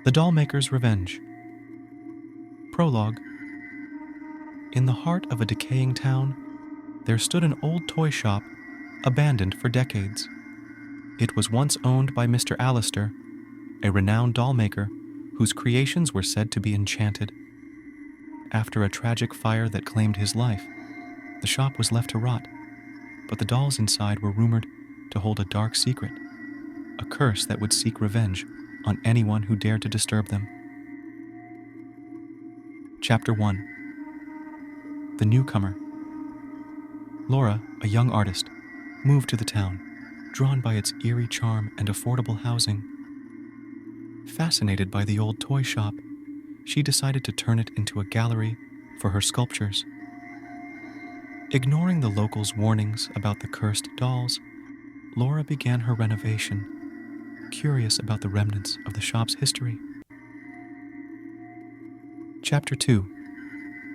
The Dollmaker's Revenge. Prologue. In the heart of a decaying town, there stood an old toy shop, abandoned for decades. It was once owned by Mr. Alistair, a renowned dollmaker whose creations were said to be enchanted. After a tragic fire that claimed his life, the shop was left to rot, but the dolls inside were rumored to hold a dark secret, a curse that would seek revenge on anyone who dared to disturb them. Chapter 1. The Newcomer. Laura, a young artist, moved to the town, drawn by its eerie charm and affordable housing. Fascinated by the old toy shop, she decided to turn it into a gallery for her sculptures. Ignoring the locals' warnings about the cursed dolls, Laura began her renovation, curious about the remnants of the shop's history. Chapter 2.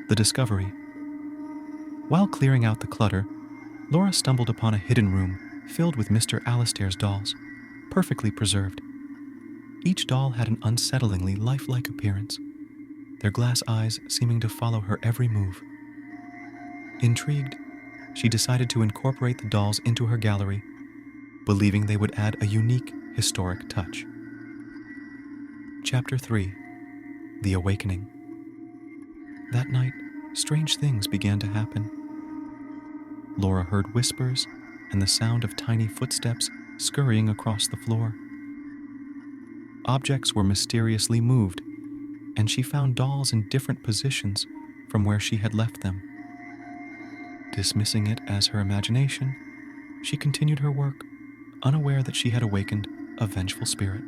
The Discovery. While clearing out the clutter, Laura stumbled upon a hidden room filled with Mr. Alistair's dolls, perfectly preserved. Each doll had an unsettlingly lifelike appearance, their glass eyes seeming to follow her every move. Intrigued, she decided to incorporate the dolls into her gallery, believing they would add a unique, historic touch. Chapter 3. The Awakening. That night, strange things began to happen. Laura heard whispers and the sound of tiny footsteps scurrying across the floor. Objects were mysteriously moved, and she found dolls in different positions from where she had left them. Dismissing it as her imagination, she continued her work, unaware that she had awakened a vengeful spirit.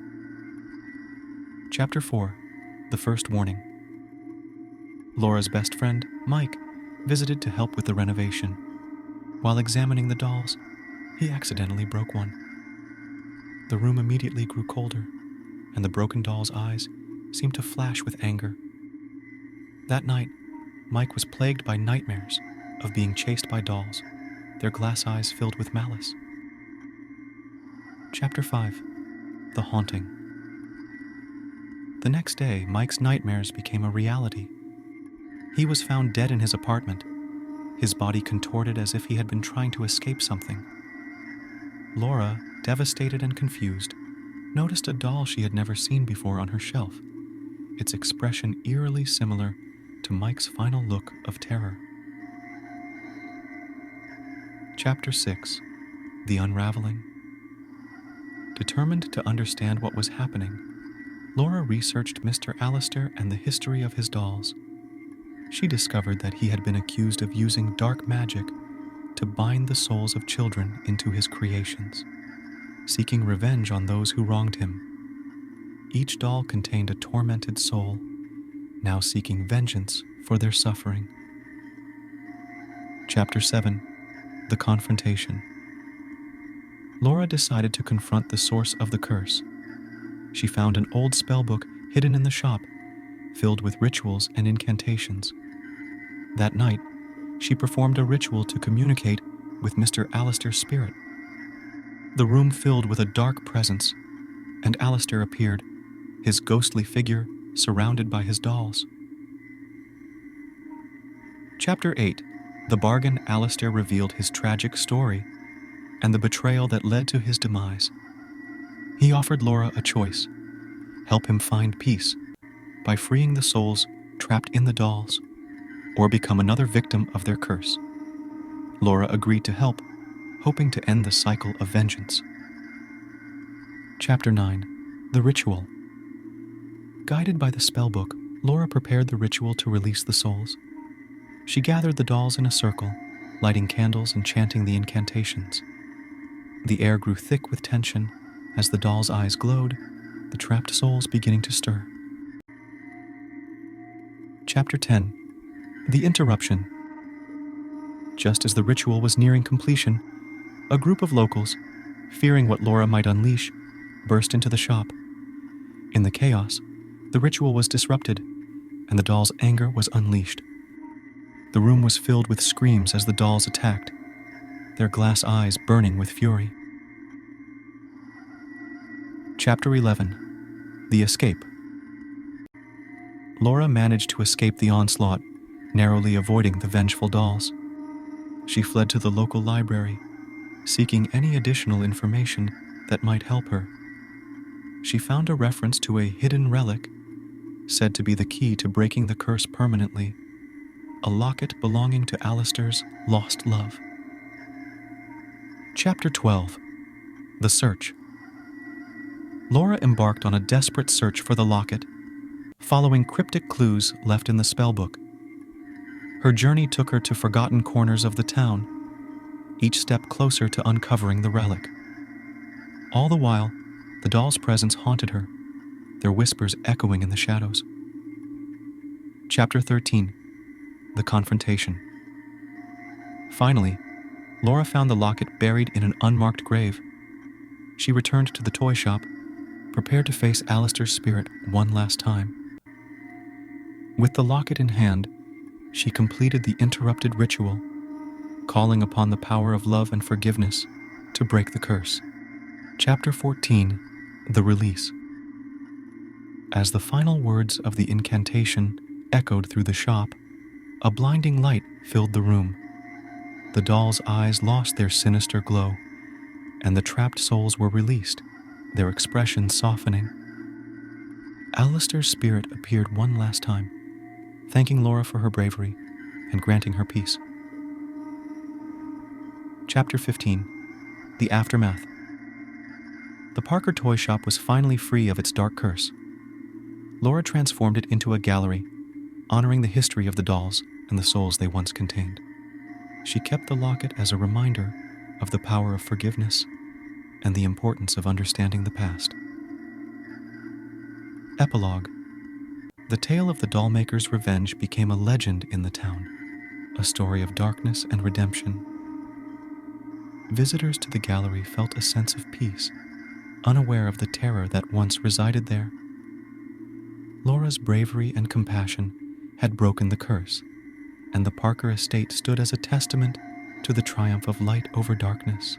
Chapter 4. The First Warning. Laura's best friend, Mike, visited to help with the renovation. While examining the dolls, he accidentally broke one. The room immediately grew colder, and the broken doll's eyes seemed to flash with anger. That night, Mike was plagued by nightmares of being chased by dolls, their glass eyes filled with malice. Chapter 5. The Haunting. The next day, Mike's nightmares became a reality. He was found dead in his apartment, his body contorted as if he had been trying to escape something. Laura, devastated and confused, noticed a doll she had never seen before on her shelf, its expression eerily similar to Mike's final look of terror. Chapter 6. The Unraveling. Determined to understand what was happening, Laura researched Mr. Alistair and the history of his dolls. She discovered that he had been accused of using dark magic to bind the souls of children into his creations, seeking revenge on those who wronged him. Each doll contained a tormented soul, now seeking vengeance for their suffering. Chapter 7. The Confrontation. Laura decided to confront the source of the curse. She found an old spellbook hidden in the shop, filled with rituals and incantations. That night, she performed a ritual to communicate with Mr. Alistair's spirit. The room filled with a dark presence, and Alistair appeared, his ghostly figure surrounded by his dolls. Chapter 8. The bargain. Alistair revealed his tragic story and the betrayal that led to his demise. He offered Laura a choice: help him find peace by freeing the souls trapped in the dolls, or become another victim of their curse. Laura agreed to help, hoping to end the cycle of vengeance. Chapter 9. The Ritual. Guided by the spellbook, Laura prepared the ritual to release the souls. She gathered the dolls in a circle, lighting candles and chanting the incantations. The air grew thick with tension as the dolls' eyes glowed, the trapped souls beginning to stir. Chapter 10. The Interruption. Just as the ritual was nearing completion, a group of locals, fearing what Laura might unleash, burst into the shop. In the chaos, the ritual was disrupted, and the dolls' anger was unleashed. The room was filled with screams as the dolls attacked, their glass eyes burning with fury. Chapter 11. The Escape. Laura managed to escape the onslaught, narrowly avoiding the vengeful dolls. She fled to the local library, seeking any additional information that might help her. She found a reference to a hidden relic, said to be the key to breaking the curse permanently, a locket belonging to Alistair's lost love. Chapter 12. The Search. Laura embarked on a desperate search for the locket, following cryptic clues left in the spellbook. Her journey took her to forgotten corners of the town, each step closer to uncovering the relic. All the while, the doll's presence haunted her, their whispers echoing in the shadows. Chapter 13. The Confrontation. Finally, Laura found the locket buried in an unmarked grave. She returned to the toy shop, prepared to face Alistair's spirit one last time. With the locket in hand, she completed the interrupted ritual, calling upon the power of love and forgiveness to break the curse. Chapter 14. The Release. As the final words of the incantation echoed through the shop, a blinding light filled the room. The dolls' eyes lost their sinister glow, and the trapped souls were released, their expressions softening. Alistair's spirit appeared one last time, thanking Laura for her bravery and granting her peace. Chapter 15. The Aftermath. The Parker toy shop was finally free of its dark curse. Laura transformed it into a gallery, honoring the history of the dolls and the souls they once contained. She kept the locket as a reminder of the power of forgiveness and the importance of understanding the past. Epilogue. The tale of the Dollmaker's revenge became a legend in the town, a story of darkness and redemption. Visitors to the gallery felt a sense of peace, unaware of the terror that once resided there. Laura's bravery and compassion had broken the curse, and the Parker estate stood as a testament to the triumph of light over darkness.